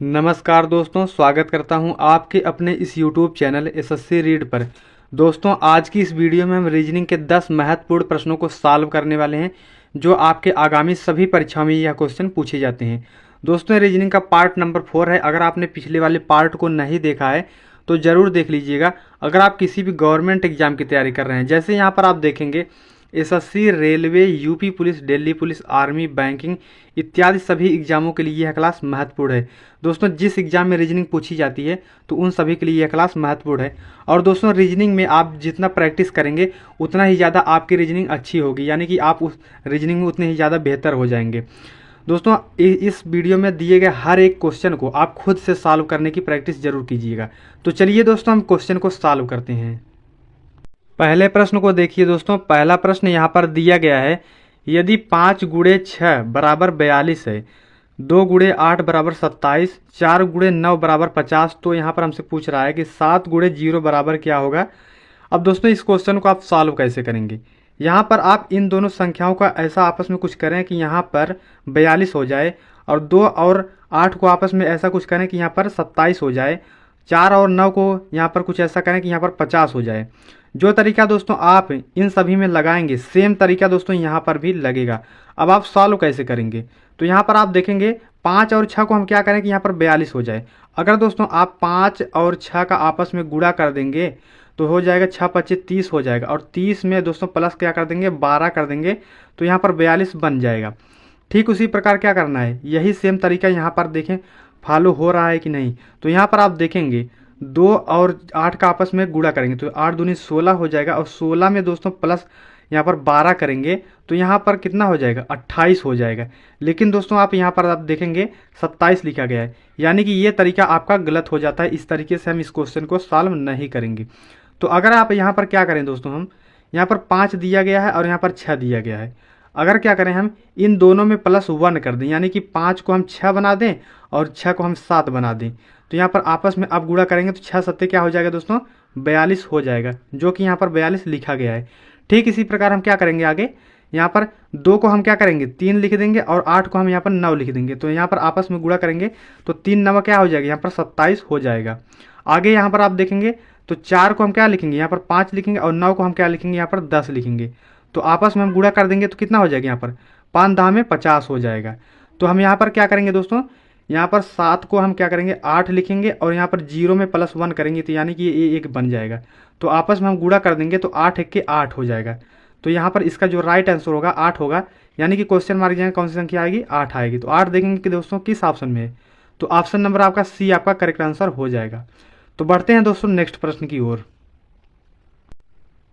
नमस्कार दोस्तों, स्वागत करता हूं आपके अपने इस YouTube चैनल एसएससी रीड पर। दोस्तों, आज की इस वीडियो में हम रीजनिंग के 10 महत्वपूर्ण प्रश्नों को सॉल्व करने वाले हैं जो आपके आगामी सभी परीक्षाओं में यह क्वेश्चन पूछे जाते हैं। दोस्तों, रीजनिंग का पार्ट नंबर 4 है। अगर आपने पिछले वाले पार्ट को नहीं देखा है तो ज़रूर देख लीजिएगा। अगर आप किसी भी गवर्नमेंट एग्जाम की तैयारी कर रहे हैं, जैसे यहाँ पर आप देखेंगे SSC, railway, UP police, Delhi police, army, banking इत्यादि सभी एग्जामों के लिए यह क्लास महत्वपूर्ण है। दोस्तों, जिस एग्जाम में रीजनिंग पूछी जाती है तो उन सभी के लिए यह क्लास महत्वपूर्ण है। और दोस्तों, रीजनिंग में आप जितना प्रैक्टिस करेंगे उतना ही ज़्यादा आपकी रीजनिंग अच्छी होगी, यानी कि आप उस रीजनिंग में उतने ही ज़्यादा बेहतर हो जाएंगे। दोस्तों, इस वीडियो में दिए गए हर एक क्वेश्चन को आप खुद से सॉल्व करने की प्रैक्टिस जरूर कीजिएगा। तो चलिए दोस्तों, हम क्वेश्चन को सॉल्व करते हैं। पहले प्रश्न को देखिए दोस्तों। पहला प्रश्न यहाँ पर दिया गया है, यदि 5 गुणे 6 बराबर 42 है, 2 गुणे 8 बराबर 27, 4 गुणे 9 बराबर 50, तो यहाँ पर हमसे पूछ रहा है कि 7 गुणे 0 बराबर क्या होगा। अब दोस्तों, इस क्वेश्चन को आप सॉल्व कैसे करेंगे। यहाँ पर आप इन दोनों संख्याओं का ऐसा आपस में कुछ करें कि यहाँ पर 42 हो जाए, और 2 और 8 को आपस में ऐसा कुछ करें कि यहाँ पर 27 हो जाए, 4 और 9 को यहाँ पर कुछ ऐसा करें कि यहाँ पर 50 हो जाए। जो तरीका दोस्तों आप इन सभी में लगाएंगे, सेम तरीका दोस्तों यहाँ पर भी लगेगा। अब आप सॉल्व कैसे करेंगे, तो यहाँ पर आप देखेंगे 5 और 6 को हम क्या करें कि यहाँ पर 42 हो जाए। अगर दोस्तों आप 5 और 6 का आपस में गुणा कर देंगे तो हो जाएगा 6 पच्चीस 30 हो जाएगा, और 30 में दोस्तों प्लस क्या कर देंगे 12 कर देंगे, तो यहाँ पर 42 बन जाएगा। ठीक उसी प्रकार क्या करना है, यही सेम तरीका यहाँ पर देखें फॉलो हो रहा है कि नहीं। तो यहाँ पर आप देखेंगे 2 और 8 का आपस में गुणा करेंगे तो 8 दूनी 16 हो जाएगा, और 16 में दोस्तों प्लस यहाँ पर 12 करेंगे तो यहाँ पर कितना हो जाएगा 28 हो जाएगा। लेकिन दोस्तों आप यहाँ पर आप देखेंगे 27 लिखा गया है, यानी कि ये तरीका आपका गलत हो जाता है। इस तरीके से हम इस क्वेश्चन को सॉल्व नहीं करेंगे। तो अगर आप यहाँ पर क्या करें दोस्तों, हम यहाँ पर 5 दिया गया है और यहाँ पर 6 दिया गया है। अगर क्या करें हम इन दोनों में +1 कर दें, यानी कि 5 को हम 6 बना दें और 6 को हम 7 बना दें, तो यहाँ पर आपस में अब गुणा करेंगे तो 6 सत्ते क्या हो जाएगा दोस्तों 42 हो जाएगा, जो कि यहाँ पर 42 लिखा गया है। ठीक इसी प्रकार हम क्या करेंगे आगे, यहाँ पर 2 को हम क्या करेंगे 3 लिख देंगे, और 8 को हम यहाँ पर 9 लिख देंगे, तो यहाँ पर आपस में गुणा करेंगे तो 3 9 क्या हो जाएगा यहाँ पर 27 हो जाएगा। आगे यहाँ पर आप देखेंगे तो 4 को हम क्या लिखेंगे यहाँ पर 5 लिखेंगे, और 9 को हम क्या लिखेंगे यहाँ पर 10 लिखेंगे, तो आपस में हम गुणा कर देंगे तो कितना हो जाएगा यहाँ पर 5 10 में 50 हो जाएगा। तो हम यहाँ पर क्या करेंगे दोस्तों, यहाँ पर 7 को हम क्या करेंगे 8 लिखेंगे, और यहाँ पर 0 में +1 करेंगे, तो यानी कि ये 1 बन जाएगा। तो आपस में हम गुणा कर देंगे तो 8 1 के 8 हो जाएगा। तो यहाँ पर इसका जो राइट आंसर होगा 8 होगा, यानी कि क्वेश्चन मार्क जाएगा कौन सी संख्या आएगी 8 आएगी। तो 8 देखेंगे कि दोस्तों किस ऑप्शन में है, तो ऑप्शन नंबर आपका सी आपका करेक्ट आंसर हो जाएगा। तो बढ़ते हैं दोस्तों नेक्स्ट प्रश्न की ओर।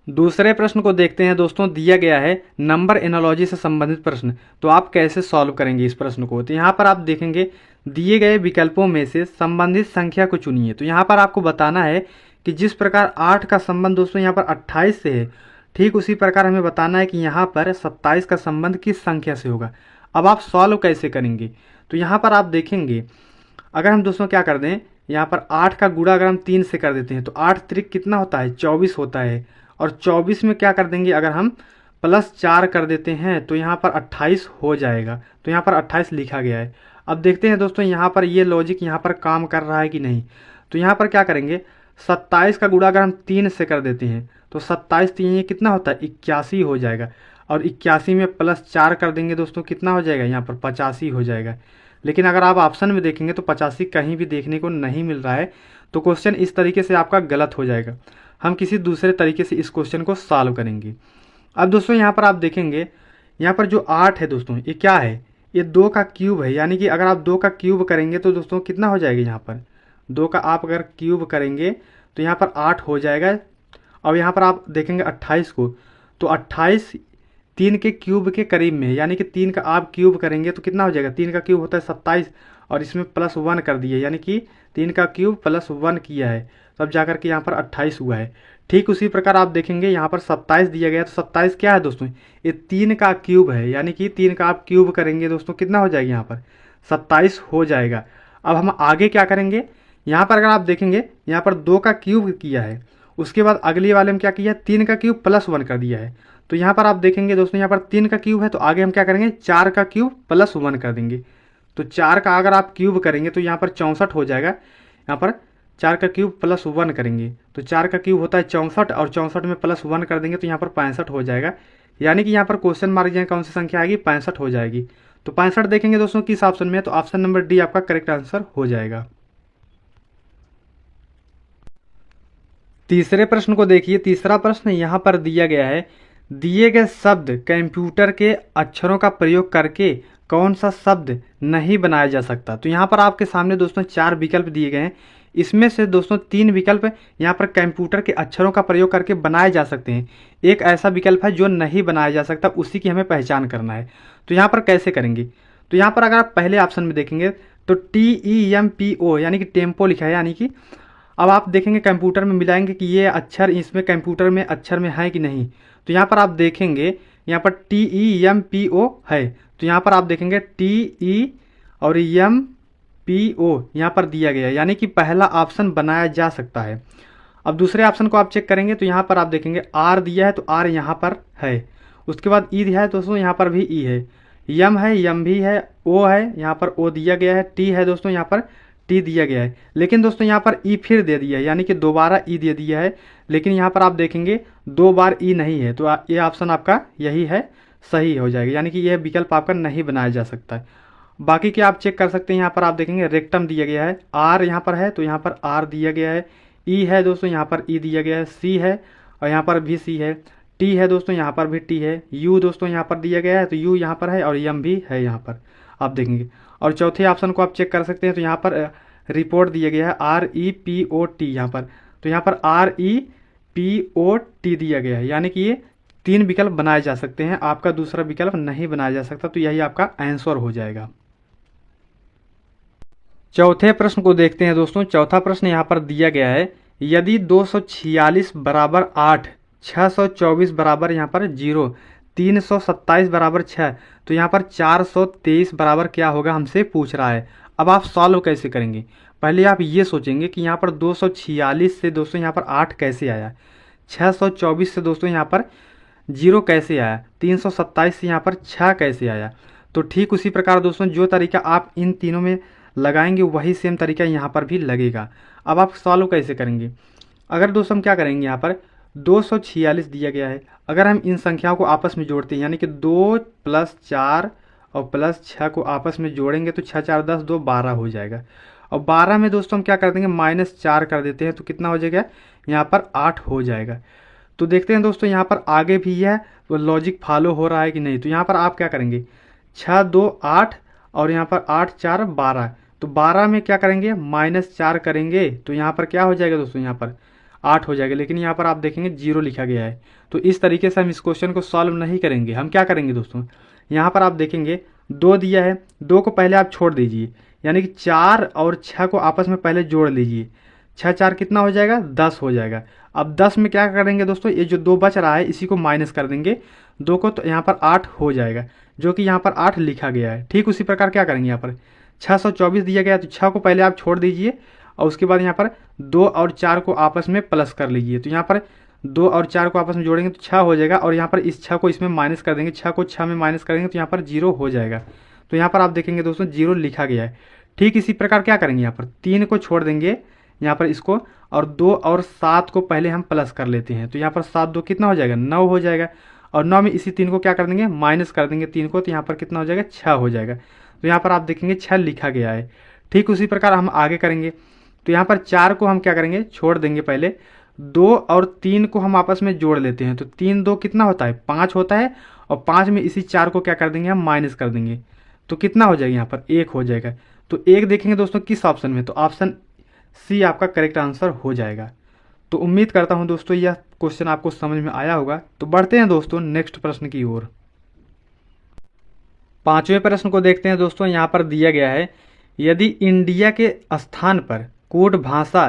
दूसरे प्रश्न को देखते हैं दोस्तों। दिया गया है नंबर एनालॉजी से संबंधित प्रश्न, तो आप कैसे सॉल्व करेंगे इस प्रश्न को। तो यहाँ पर आप देखेंगे दिए गए विकल्पों में से संबंधित संख्या को चुनिए। तो यहाँ पर आपको बताना है कि जिस प्रकार 8 का संबंध दोस्तों यहाँ पर 28 से है, ठीक उसी प्रकार हमें बताना है कि यहाँ पर 27 का संबंध किस संख्या से होगा। अब आप सॉल्व कैसे करेंगे, तो यहाँ पर आप देखेंगे अगर हम दोस्तों क्या कर दें, यहाँ पर 8 का गुणा अगर हम 3 से कर देते हैं तो 8 त्रिक कितना होता है 24 होता है, और 24 में क्या कर देंगे अगर हम +4 कर देते हैं तो यहाँ पर 28 हो जाएगा। तो यहाँ पर 28 लिखा गया है। अब देखते हैं दोस्तों यहाँ पर ये लॉजिक यहाँ पर काम कर रहा है कि नहीं। तो यहाँ पर क्या करेंगे 27 का गुणा अगर हम 3 से कर देते हैं तो 27 3 ये कितना होता है 81 हो जाएगा, और 81 में +4 कर देंगे दोस्तों कितना हो जाएगा यहाँ पर 85 हो जाएगा। लेकिन अगर आप ऑप्शन में देखेंगे तो 85 कहीं भी देखने को नहीं मिल रहा है, तो क्वेश्चन इस तरीके से आपका गलत हो जाएगा। हम किसी दूसरे तरीके से इस क्वेश्चन को सॉल्व करेंगे। अब दोस्तों यहाँ पर आप देखेंगे यहाँ पर जो 8 है दोस्तों ये क्या है, ये 2 का क्यूब है, यानी कि अगर आप 2 का क्यूब करेंगे तो दोस्तों कितना हो जाएगा यहाँ पर 2 का आप अगर क्यूब करेंगे तो यहाँ पर 8 हो जाएगा। और यहाँ पर आप देखेंगे 28 को, तो 28 3 के क्यूब के करीब में है, यानी कि 3 का आप क्यूब करेंगे तो कितना हो जाएगा 3 का क्यूब होता है 27, और इसमें +1 कर दिया, यानी कि 3 का क्यूब +1 किया है, तब जाकर के यहाँ पर 28 हुआ है। ठीक उसी प्रकार आप देखेंगे यहाँ पर 27 दिया गया, तो 27 क्या है दोस्तों ये 3 का क्यूब है, यानी कि 3 का आप क्यूब करेंगे दोस्तों कितना हो जाएगा यहाँ पर 27 हो जाएगा। अब हम आगे क्या करेंगे, यहाँ पर अगर आप देखेंगे यहाँ पर 2 का क्यूब किया है, उसके बाद अगले वाले में क्या किया 3 का क्यूब +1 कर दिया है। तो यहाँ पर आप देखेंगे दोस्तों यहाँ पर 3 का क्यूब है, तो आगे हम क्या करेंगे 4 का क्यूब +1 कर देंगे, तो 4 का अगर आप क्यूब करेंगे तो यहाँ पर 64 हो जाएगा। यहाँ पर 4 का क्यूब प्लस 1 करेंगे तो 4 का क्यूब होता है 64 और 64 में प्लस 1 कर देंगे तो यहाँ पर 65 हो जाएगा। यानी कि यहाँ पर क्वेश्चन मार्क जो कौन सी संख्या आएगी, 65 हो जाएगी। तो 65 देखेंगे दोस्तों किस ऑप्शन में है, तो ऑप्शन नंबर डी आपका करेक्ट आंसर हो जाएगा। तीसरे प्रश्न को देखिए। तीसरा प्रश्न यहाँ पर दिया गया है, दिए गए शब्द कंप्यूटर के अक्षरों का प्रयोग करके कौन सा शब्द नहीं बनाया जा सकता। तो यहाँ पर आपके सामने दोस्तों 4 विकल्प दिए गए हैं। इसमें से दोस्तों 3 विकल्प यहाँ पर कंप्यूटर के अक्षरों का प्रयोग करके बनाए जा सकते हैं। एक ऐसा विकल्प है जो नहीं बनाया जा सकता, उसी की हमें पहचान करना है। तो यहाँ पर कैसे करेंगे, तो यहाँ पर अगर आप पहले ऑप्शन में देखेंगे तो TEMPO यानी कि टेम्पो लिखा है, यानी कि अब आप देखेंगे कंप्यूटर में मिलाएंगे कि ये अक्षर इसमें कंप्यूटर में अक्षर में है कि नहीं। तो यहाँ पर आप देखेंगे यहाँ पर TEMPO है, तो यहाँ पर आप देखेंगे TE और MPO यहाँ पर दिया गया है, यानी कि पहला ऑप्शन बनाया जा सकता है। अब दूसरे ऑप्शन को आप चेक करेंगे तो यहाँ पर आप देखेंगे R दिया है तो R यहाँ पर है, उसके बाद E दिया है दोस्तों यहाँ पर भी E है, यम है यम भी है, O है यहाँ पर O दिया गया है, T है दोस्तों यहाँ पर T दिया गया है। लेकिन दोस्तों यहाँ पर E फिर दे दिया है, यानी कि दोबारा E दे दिया है, लेकिन यहाँ पर आप देखेंगे 2 बार E नहीं है। तो ये ऑप्शन आपका यही है, सही हो जाएगा, यानी कि यह विकल्प आपका नहीं बनाया जा सकता है। बाकी के आप चेक कर सकते हैं। यहाँ पर आप देखेंगे रेक्टम दिया गया है, R यहाँ पर है तो यहाँ पर R दिया गया है, E है दोस्तों यहाँ पर E दिया गया है, C है और यहाँ पर भी C है, T है दोस्तों यहाँ पर भी T है, U दोस्तों यहाँ पर दिया गया है तो U यहाँ पर है और M भी है यहाँ पर आप देखेंगे। और चौथे ऑप्शन को आप चेक कर सकते हैं तो यहाँ पर रिपोर्ट दिया गया है REPOT यहाँ पर, तो यहाँ पर REPOT दिया गया है, यानी कि ये 3 विकल्प बनाए जा सकते हैं, आपका दूसरा विकल्प नहीं बनाया जा सकता। तो यही आपका आंसर हो जाएगा। चौथे प्रश्न को देखते हैं दोस्तों। चौथा प्रश्न यहाँ पर दिया गया है, यदि 246 बराबर 8, 624 बराबर यहाँ पर 0, 327 बराबर 6, तो यहाँ पर 423 बराबर क्या होगा हमसे पूछ रहा है। अब आप सॉल्व कैसे करेंगे, पहले आप ये सोचेंगे कि यहाँ पर 246 से दोस्तों यहाँ पर 8 कैसे आया, 624 से दोस्तों यहाँ पर 0 कैसे आया, 327 से यहाँ पर 6 कैसे आया। तो ठीक उसी प्रकार दोस्तों जो तरीका आप इन तीनों में लगाएंगे वही सेम तरीका यहाँ पर भी लगेगा। अब आप सॉल्व कैसे करेंगे, अगर दोस्तों हम क्या करेंगे, यहाँ पर 246 दिया गया है, अगर हम इन संख्याओं को आपस में जोड़ते हैं यानी कि 2 + 4 और +6 को आपस में जोड़ेंगे तो 6 4 10 2 12 हो जाएगा। और 12 में दोस्तों हम क्या कर देंगे, -4 कर देते हैं तो कितना हो जाएगा, यहाँ पर 8 हो जाएगा। तो देखते हैं दोस्तों यहाँ पर आगे भी यह तो लॉजिक फॉलो हो रहा है कि नहीं। तो यहाँ पर आप क्या करेंगे, 6 2 8 और यहाँ पर 8 4 12, तो 12 में क्या करेंगे -4 करेंगे तो यहाँ पर क्या हो जाएगा दोस्तों, यहाँ पर 8 हो जाएगा। लेकिन यहाँ पर आप देखेंगे 0 लिखा गया है, तो इस तरीके से हम इस क्वेश्चन को सॉल्व नहीं करेंगे। हम क्या करेंगे दोस्तों, यहाँ पर आप देखेंगे 2 दिया है, 2 को पहले आप छोड़ दीजिए, यानी कि 4 और 6 को आपस में पहले जोड़ लीजिए, 6 4 कितना हो जाएगा, 10 हो जाएगा। अब 10 में क्या करेंगे दोस्तों, ये जो 2 बच रहा है इसी को माइनस कर देंगे 2 को, तो यहाँ पर 8 हो जाएगा, जो कि यहाँ पर 8 लिखा गया है। ठीक उसी प्रकार क्या करेंगे, यहाँ पर 624 दिया गया तो 6 को पहले आप छोड़ दीजिए और उसके बाद यहाँ पर 2 और 4 को आपस में प्लस कर लीजिए, तो यहाँ पर 2 और 4 को आपस में जोड़ेंगे तो 6 हो जाएगा और यहाँ पर इस 6 को इसमें माइनस कर देंगे, 6 को 6 में माइनस करेंगे तो यहाँ पर 0 हो जाएगा। तो यहाँ पर आप देखेंगे दोस्तों 0 लिखा गया है। ठीक इसी प्रकार क्या करेंगे, यहाँ पर 3 को छोड़ देंगे यहाँ पर इसको, और 2 और 7 को पहले हम प्लस कर लेते हैं, तो यहाँ पर 7 2 कितना हो जाएगा, 9 हो जाएगा। और 9 में इसी 3 को क्या कर देंगे, माइनस कर देंगे 3 को, तो यहाँ पर कितना हो जाएगा, 6 हो जाएगा। तो यहाँ पर आप देखेंगे 6 लिखा गया है। ठीक उसी प्रकार हम आगे करेंगे, तो यहाँ पर 4 को हम क्या करेंगे, छोड़ देंगे पहले, 2 और 3 को हम आपस में जोड़ लेते हैं, तो 3 2 कितना होता है, 5 होता है, और 5 में इसी 4 को क्या कर देंगे, हम माइनस कर देंगे, तो कितना हो जाएगा, यहाँ पर 1 हो जाएगा। तो 1 देखेंगे दोस्तों किस ऑप्शन में, तो ऑप्शन सी आपका करेक्ट आंसर हो जाएगा। तो उम्मीद करता हूँ दोस्तों यह क्वेश्चन आपको समझ में आया होगा। तो बढ़ते हैं दोस्तों नेक्स्ट प्रश्न की ओर। 5वें प्रश्न को देखते हैं दोस्तों। यहाँ पर दिया गया है, यदि इंडिया के स्थान पर कोड भाषा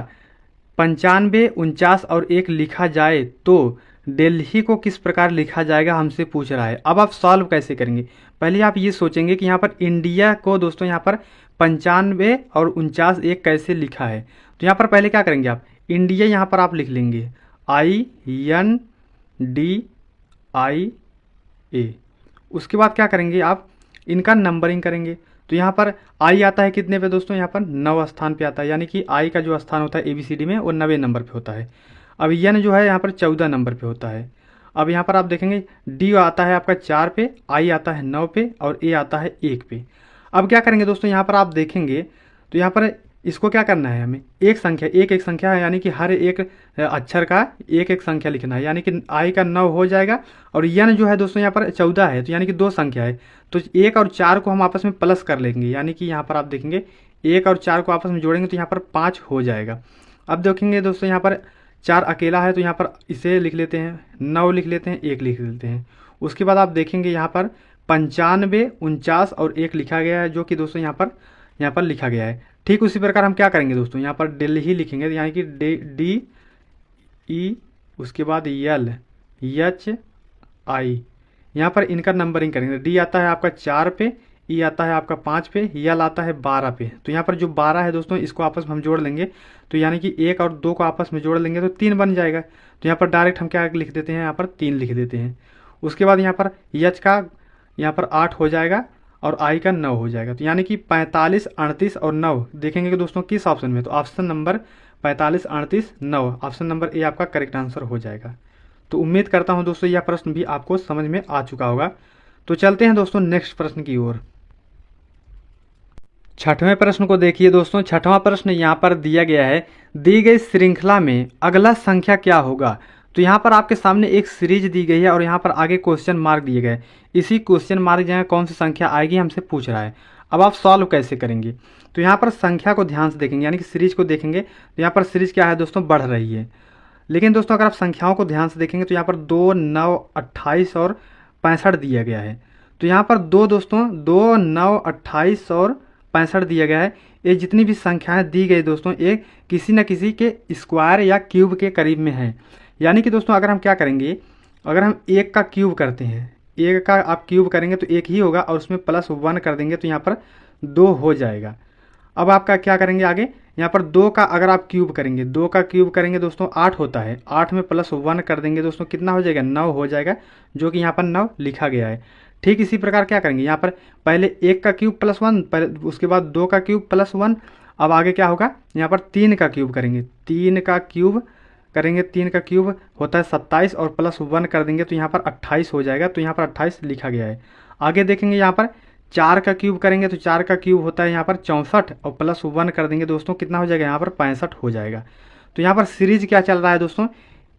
95 49 और 1 लिखा जाए तो दिल्ली को किस प्रकार लिखा जाएगा, हमसे पूछ रहा है। अब आप सॉल्व कैसे करेंगे, पहले आप ये सोचेंगे कि यहाँ पर इंडिया को दोस्तों यहाँ पर 95 और 49 1 कैसे लिखा है। तो यहाँ पर पहले क्या करेंगे, आप इंडिया यहाँ पर आप लिख लेंगे INDIA। उसके बाद क्या करेंगे, आप इनका नंबरिंग करेंगे। तो यहाँ पर आई आता है कितने पे दोस्तों, यहाँ पर 9 स्थान पे आता है, यानी कि आई का जो स्थान होता है ABCD में वो 90 नंबर पे होता है। अब एन जो है यहाँ पर 14 नंबर पे होता है। अब यहाँ पर आप देखेंगे डी आता है आपका 4 पे, आई आता है 9 पे और ए आता है 1 पे। अब क्या करेंगे दोस्तों, यहाँ पर आप देखेंगे तो यहाँ पर इसको क्या करना है, हमें एक संख्या एक एक संख्या है, यानी कि हर एक अक्षर का एक एक संख्या लिखना है, यानी कि आई का 9 हो जाएगा और एन जो है दोस्तों यहाँ पर 14 है, तो यानी कि 2 संख्या है, तो 1 और 4 को हम आपस में प्लस कर लेंगे, यानी कि यहाँ पर आप देखेंगे 1 और 4 को आपस में जोड़ेंगे तो यहाँ पर 5 हो जाएगा। अब देखेंगे दोस्तों यहाँ पर 4 अकेला है, तो यहाँ पर इसे लिख लेते हैं, 9 लिख लेते हैं, 1 लिख लेते हैं। उसके बाद आप देखेंगे यहाँ पर 95, 49 और 1 लिखा गया है, जो कि दोस्तों यहाँ पर लिखा गया है। ठीक उसी प्रकार हम क्या करेंगे दोस्तों, यहाँ पर दिल्ली लिखेंगे, यानी कि DE, उसके बाद LHI, यहाँ पर इनका नंबरिंग करेंगे। डी आता है आपका 4 पे, ई आता है आपका 5 पे, यल आता है 12 पे। तो यहाँ पर जो 12 है दोस्तों इसको आपस में हम जोड़ लेंगे, तो यानी कि 1 और 2 को आपस में जोड़ लेंगे तो 3 बन जाएगा। तो यहाँ पर डायरेक्ट हम क्या लिख देते हैं, यहाँ पर 3 लिख देते हैं। उसके बाद यहाँ पर एच का यहाँ पर 8 हो जाएगा और आई का 9 हो जाएगा, तो यानी कि 45, 38 और 9 देखेंगे कि दोस्तों किस ऑप्शन में, तो option number 45, 38, 9 option number A आपका करेक्ट आंसर हो जाएगा। तो उम्मीद करता हूँ दोस्तों यह प्रश्न भी आपको समझ में आ चुका होगा। तो चलते हैं दोस्तों नेक्स्ट प्रश्न की ओर। छठवें प्रश्न को देखिए दोस्तों। छठवां प्रश्न यहाँ पर दिया गया है, दी गई श्रृंखला में अगला संख्या क्या होगा। तो यहाँ पर आपके सामने एक सीरीज दी गई है और यहाँ पर आगे क्वेश्चन मार्क दिए गए, इसी क्वेश्चन मार्क जगह कौन सी संख्या आएगी हमसे पूछ रहा है। अब आप सॉल्व कैसे करेंगे, तो यहाँ पर संख्या को ध्यान से देखेंगे, यानी कि सीरीज को देखेंगे तो यहाँ पर सीरीज क्या है दोस्तों, बढ़ रही है। लेकिन दोस्तों अगर आप संख्याओं को ध्यान से देखेंगे तो यहाँ पर 2, 9, 28 और 65 दिया गया है। तो यहाँ पर 2 दोस्तों 2, 9, 28 और 65 दिया गया है। ये जितनी भी संख्याएं दी गई दोस्तों ये किसी न किसी के स्क्वायर या क्यूब के करीब में है। यानी कि दोस्तों अगर हम क्या करेंगे, अगर हम 1 का क्यूब करते हैं, 1 का आप क्यूब करेंगे तो 1 ही होगा और उसमें +1 कर देंगे तो यहाँ पर 2 हो जाएगा। अब आपका क्या करेंगे आगे, यहाँ पर 2 का अगर आप क्यूब करेंगे, 2 का क्यूब करेंगे दोस्तों 8 होता है, 8 में +1 कर देंगे दोस्तों कितना हो जाएगा, 9 हो जाएगा, जो कि यहाँ पर 9 लिखा गया है। ठीक इसी प्रकार क्या करेंगे, यहाँ पर पहले 1 का क्यूब +1, पहले उसके बाद 2 का क्यूब +1, अब आगे क्या होगा, यहाँ पर 3 का क्यूब करेंगे, 3 का क्यूब करेंगे, 3 का क्यूब होता है 27 और +1 कर देंगे तो यहाँ पर 28 हो जाएगा, तो यहाँ पर 28 लिखा गया है। आगे देखेंगे यहाँ पर 4 का क्यूब करेंगे तो 4 का क्यूब होता है यहाँ पर 64 और +1 कर देंगे दोस्तों कितना हो जाएगा, यहाँ पर 65 हो जाएगा। तो यहाँ पर सीरीज क्या चल रहा है दोस्तों,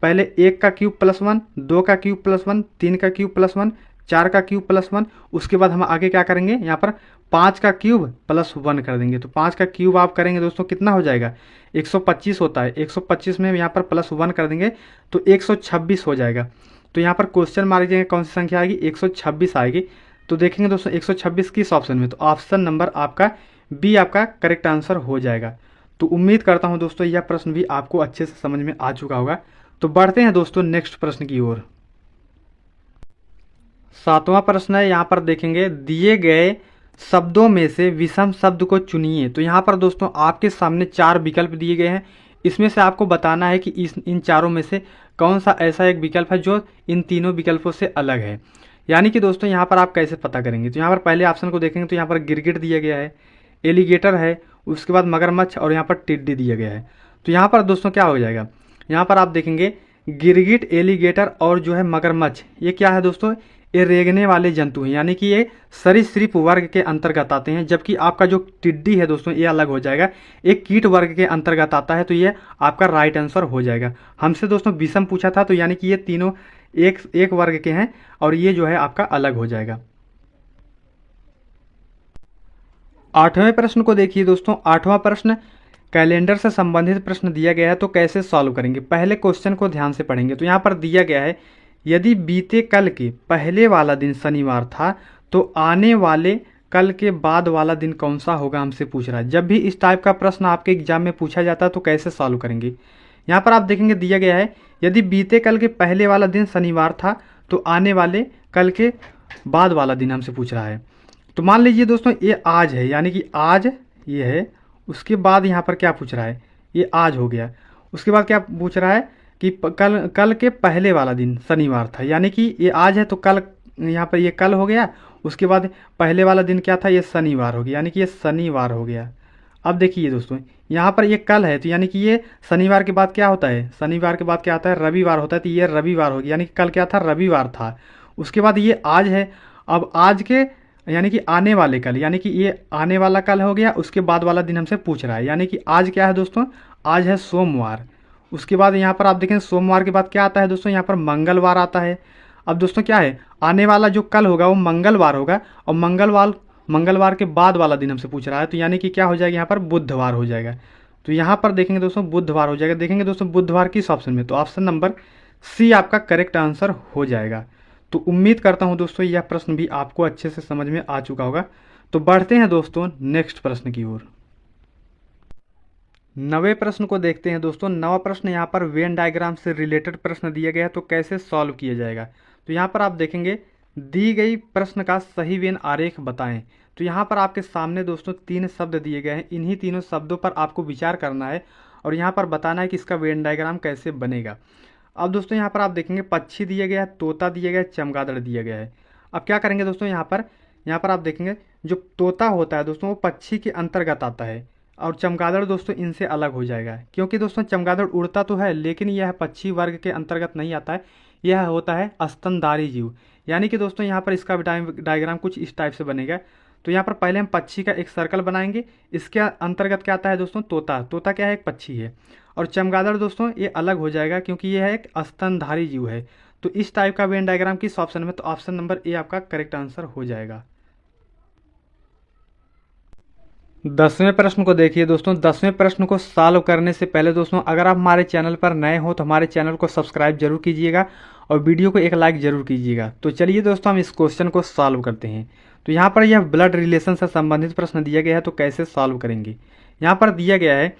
पहले 1 का क्यूब +1, 2 का क्यूब +1, 3 का क्यूब +1, 4 का क्यूब +1, उसके बाद हम आगे क्या करेंगे, यहाँ पर 5 का क्यूब +1 कर देंगे। तो 5 का क्यूब आप करेंगे दोस्तों कितना हो जाएगा, 125 होता है, 125 में यहाँ पर +1 कर देंगे तो 126 हो जाएगा। तो यहाँ पर क्वेश्चन मार्क जगह कौन सी संख्या आएगी, 126 आएगी। तो देखेंगे दोस्तों 126 किस ऑप्शन में, तो ऑप्शन नंबर आपका बी आपका करेक्ट आंसर हो जाएगा। तो उम्मीद करता हूँ दोस्तों यह प्रश्न भी आपको अच्छे से समझ में आ चुका होगा। तो बढ़ते हैं दोस्तों नेक्स्ट प्रश्न की ओर। 7वां प्रश्न है, यहाँ पर देखेंगे दिए गए शब्दों में से विषम शब्द को चुनिए। तो यहाँ पर दोस्तों आपके सामने 4 विकल्प दिए गए हैं, इसमें से आपको बताना है कि इन चारों में से कौन सा ऐसा एक विकल्प है जो इन तीनों विकल्पों से अलग है। यानी कि दोस्तों यहाँ पर आप कैसे पता करेंगे, तो यहाँ पर पहले ऑप्शन को देखेंगे तो यहाँ पर गिरगिट दिया गया है, एलिगेटर है, उसके बाद मगरमच्छ और यहाँ पर टिड्डी दिया गया है। तो यहाँ पर दोस्तों क्या हो जाएगा, यहाँ पर आप देखेंगे गिरगिट, एलिगेटर और जो है मगरमच्छ, ये क्या है दोस्तों, ये रेंगने वाले जंतु हैं, यानी कि ये सरीसृप वर्ग के अंतर्गत आते हैं। जबकि आपका जो टिड्डी है दोस्तों ये अलग हो जाएगा, एक कीट वर्ग के अंतर्गत आता है, तो ये आपका राइट आंसर हो जाएगा। हमसे दोस्तों विषम पूछा था, तो यानी कि ये तीनों एक वर्ग के हैं और ये जो है आपका अलग हो जाएगा। 8वें प्रश्न को देखिए दोस्तों। 8वां प्रश्न कैलेंडर से संबंधित प्रश्न दिया गया है, तो कैसे सॉल्व करेंगे। पहले क्वेश्चन को ध्यान से पढ़ेंगे। तो यहाँ पर दिया गया है, यदि बीते कल के पहले वाला दिन शनिवार था तो आने वाले कल के बाद वाला दिन कौन सा होगा, हमसे पूछ रहा है। जब भी इस टाइप का प्रश्न आपके एग्जाम में पूछा जाता है तो कैसे सॉल्व करेंगे। यहाँ पर आप देखेंगे दिया गया है, यदि बीते कल के पहले वाला दिन शनिवार था तो आने वाले कल के बाद वाला दिन हमसे पूछ रहा है। तो मान लीजिए दोस्तों ये आज है, यानी कि आज ये है, उसके बाद यहाँ पर क्या पूछ रहा है, ये आज हो गया। उसके बाद क्या पूछ रहा है कि कल के पहले वाला दिन शनिवार था, यानी कि ये आज है तो कल यहाँ पर ये कल हो गया, उसके बाद पहले वाला दिन क्या था, ये शनिवार हो गया, यानी कि ये शनिवार हो गया। अब देखिए दोस्तों, यहाँ पर ये कल है तो यानी कि ये शनिवार के बाद क्या होता है, शनिवार के बाद क्या आता है, रविवार होता है, तो ये रविवार हो गया, यानी कि कल क्या था, रविवार था। उसके बाद ये आज है, अब आज के यानी कि आने वाले कल, यानी कि ये आने वाला कल हो गया, उसके बाद वाला दिन हमसे पूछ रहा है, यानी कि आज क्या है दोस्तों, आज है सोमवार। उसके बाद यहाँ पर आप देखें सोमवार के बाद क्या आता है दोस्तों, यहाँ पर मंगलवार आता है। अब दोस्तों क्या है, आने वाला जो कल होगा वो मंगलवार होगा, और मंगलवार के बाद वाला दिन हमसे पूछ रहा है, तो यानी कि क्या हो जाएगा, यहाँ पर बुधवार हो जाएगा। तो यहाँ पर देखेंगे दोस्तों बुधवार हो जाएगा। देखेंगे दोस्तों बुधवार किस ऑप्शन में, तो ऑप्शन नंबर सी आपका करेक्ट आंसर हो जाएगा। तो उम्मीद करता हूँ दोस्तों यह प्रश्न भी आपको अच्छे से समझ में आ चुका होगा। तो बढ़ते हैं दोस्तों नेक्स्ट प्रश्न की ओर। 9वें प्रश्न को देखते हैं दोस्तों। 9वां प्रश्न यहाँ पर वेन डायग्राम से रिलेटेड प्रश्न दिया गया है, तो कैसे सॉल्व किया जाएगा। तो यहाँ पर आप देखेंगे दी गई प्रश्न का सही वेन आरेख बताएं। तो यहाँ पर आपके सामने दोस्तों 3 शब्द दिए गए हैं, इन्हीं तीनों शब्दों पर आपको विचार करना है और यहाँ पर बताना है कि इसका वेन डायग्राम कैसे बनेगा। अब दोस्तों यहाँ पर आप देखेंगे पक्षी दिया गया है, तोता दिया गया है, चमगादड़ दिया गया है। अब क्या करेंगे दोस्तों, यहाँ पर आप देखेंगे जो तोता होता है दोस्तों वो पक्षी के अंतर्गत आता है, और चमगादड़ दोस्तों इनसे अलग हो जाएगा, क्योंकि दोस्तों चमगादड़ उड़ता तो है लेकिन यह पक्षी वर्ग के अंतर्गत नहीं आता है, यह होता है स्तनधारी जीव। यानी कि दोस्तों यहाँ पर इसका डायग्राम कुछ इस टाइप से बनेगा। तो यहाँ पर पहले हम पक्षी का एक सर्कल बनाएंगे, इसके अंतर्गत क्या आता है दोस्तों, तोता। तोता क्या है, एक पक्षी है। और चमगादड़ दोस्तों ये अलग हो जाएगा क्योंकि यह एक स्तनधारी जीव है। तो इस टाइप का वेन डायग्राम किस ऑप्शन में, तो ऑप्शन नंबर ए आपका करेक्ट आंसर हो जाएगा। 10वें प्रश्न को देखिए दोस्तों। 10वें प्रश्न को सॉल्व करने से पहले दोस्तों अगर आप हमारे चैनल पर नए हो तो हमारे चैनल को सब्सक्राइब जरूर कीजिएगा और वीडियो को एक लाइक जरूर कीजिएगा। तो चलिए दोस्तों हम इस क्वेश्चन को सॉल्व करते हैं। तो यहाँ पर यह ब्लड रिलेशन से संबंधित प्रश्न दिया गया है, तो कैसे सॉल्व करेंगे। यहाँ पर दिया गया है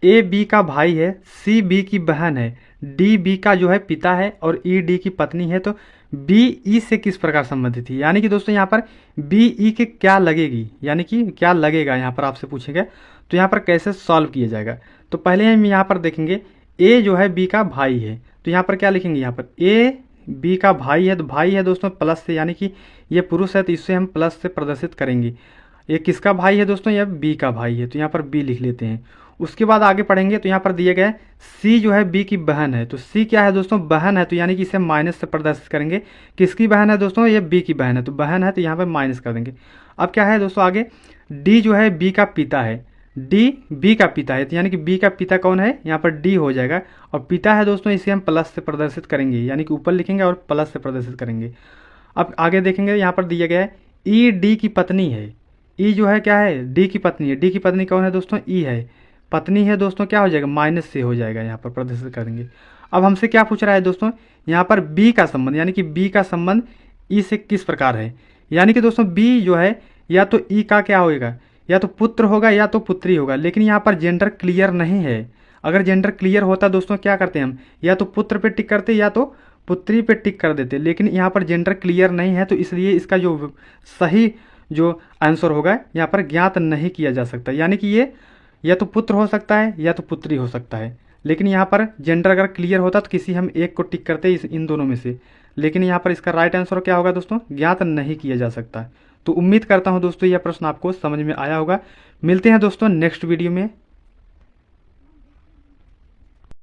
ए बी का भाई है, सी बी की बहन है, डी बी का जो है पिता है और ई डी की पत्नी है, तो बी ई से किस प्रकार संबंधित है। यानी कि दोस्तों यहाँ पर बी ई के क्या लगेगी, यानी कि क्या लगेगा यहाँ पर आपसे पूछेगा। तो यहाँ पर कैसे सॉल्व किया जाएगा, तो पहले हम यहाँ पर देखेंगे ए जो है बी का भाई है, तो यहाँ पर क्या लिखेंगे, यहाँ पर ए बी का भाई है, तो भाई है दोस्तों प्लस से, यानी कि ये पुरुष है तो इससे हम प्लस से प्रदर्शित करेंगे। ये किसका भाई है दोस्तों, यह बी का भाई है, तो यहाँ पर बी लिख लेते हैं। उसके बाद आगे पढ़ेंगे तो यहाँ पर दिया गया है सी जो है बी की बहन है, तो सी क्या है दोस्तों, बहन है, तो यानी कि इसे माइनस से प्रदर्शित करेंगे। किसकी बहन है दोस्तों, ये बी की बहन है, तो बहन है तो यहाँ पर माइनस कर देंगे। अब क्या है दोस्तों आगे, डी जो है बी का पिता है, डी बी का पिता है, तो यानी कि बी का पिता कौन है, यहाँ पर डी हो जाएगा, और पिता है दोस्तों इसे हम प्लस से प्रदर्शित करेंगे, यानी कि ऊपर लिखेंगे और प्लस से प्रदर्शित करेंगे। अब आगे देखेंगे यहाँ पर दिया गया है ई डी की पत्नी है, ई जो है क्या है, डी की पत्नी है, डी की पत्नी कौन है दोस्तों, ई है, पत्नी है दोस्तों, क्या हो जाएगा, माइनस से हो जाएगा, यहाँ पर प्रदर्शित करेंगे। अब हमसे क्या पूछ रहा है दोस्तों, यहाँ पर बी का संबंध, यानी कि बी का संबंध ई से किस प्रकार है। यानी कि दोस्तों बी जो है या तो ई का क्या होगा, या तो पुत्र होगा या तो पुत्री होगा, लेकिन यहाँ पर जेंडर क्लियर नहीं है। अगर जेंडर क्लियर होता दोस्तों क्या करते हम, या तो पुत्र पे टिक करते या तो पुत्री पे टिक कर देते, लेकिन यहाँ पर जेंडर क्लियर नहीं है, तो इसलिए इसका जो सही जो आंसर होगा यहाँ पर ज्ञात नहीं किया जा सकता। यानी कि ये या तो पुत्र हो सकता है या तो पुत्री हो सकता है, लेकिन यहाँ पर जेंडर अगर क्लियर होता तो किसी हम एक को टिक करते इन दोनों में से, लेकिन यहाँ पर इसका राइट आंसर क्या होगा दोस्तों, ज्ञात नहीं किया जा सकता। तो उम्मीद करता हूँ दोस्तों यह प्रश्न आपको समझ में आया होगा। मिलते हैं दोस्तों नेक्स्ट वीडियो में।